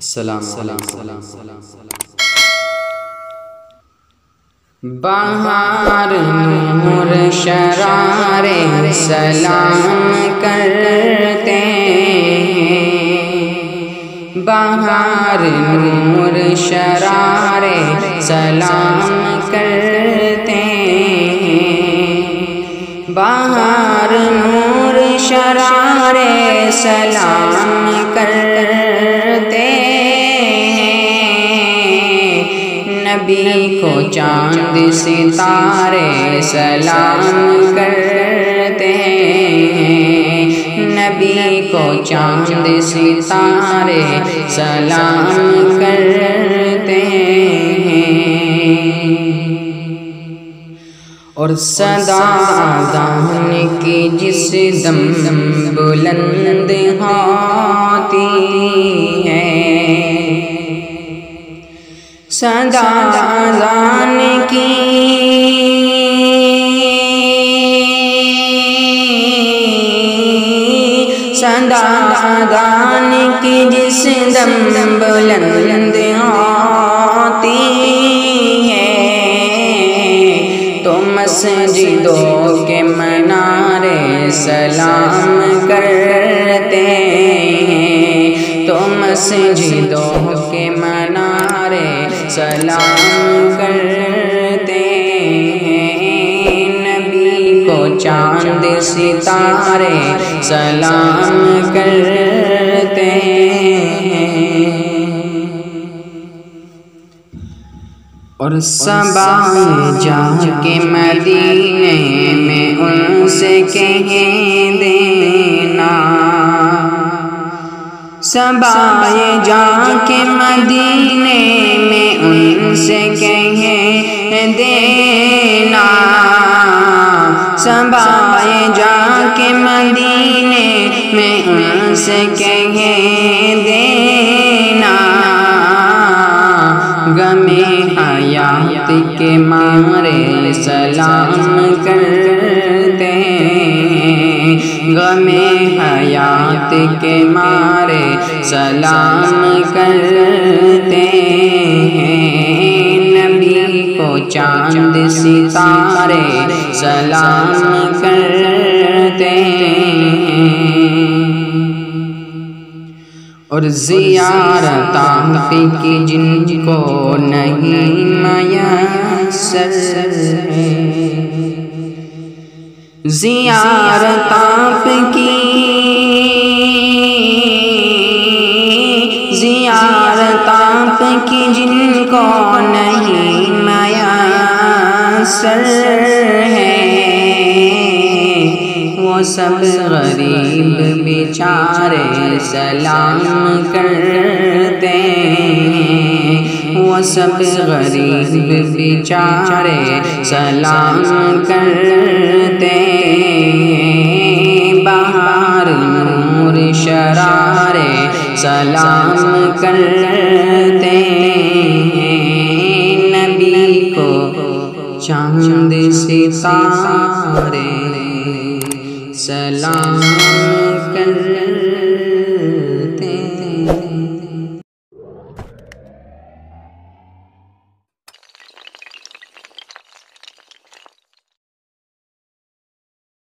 السلام علیکم۔ بہار نور شرارے سلام کرتے ہیں، بہار نور شرارے سلام کرتے ہیں، بہار نور شرارے سلام کرتے ہیں، نبی کو چاند ستارے سلام کرتے ہیں، نبی کو چاند ستارے سلام کرتے ہیں، اور صدا اذان کی جس دم بلند ہوتی ہے، صدا اذان کی صدا اذان کی جس دم بلند ہوتی ہے، تو مسجدوں کے منارے سلام کرتے ہیں، تو مسجدوں کے منارے سلام کرتے ہیں، نبی کو چاند ستارے سلام کرتے ہیں، اور صبا جا کے مدینے میں ان سے کہہ دینا، صبا جا کے مدینے میں ان سے کہہ دینا، صبا جا کے مدینے میں ان سے کہہ دینا، غم حیات کے مارے سلام کرتے ہیں، غم حیات کے مارے سلام کرتے ہیں، نبی کو چاند ستارے سلام کرتے ہیں، اور زیارت آپ کی جن کو نہیں میسر ہے، زیارت آپ کی زیارت آپ کی جن کو نہیں میسر ہے، وہ سب غریب بیچارے سلام کرتے ہیں، وہ سب غریب بیچارے سلام کرتے ہیں، بہار نور شرارے سلام کرتے ہیں، نبی کو چاند ستارے سلام کرتے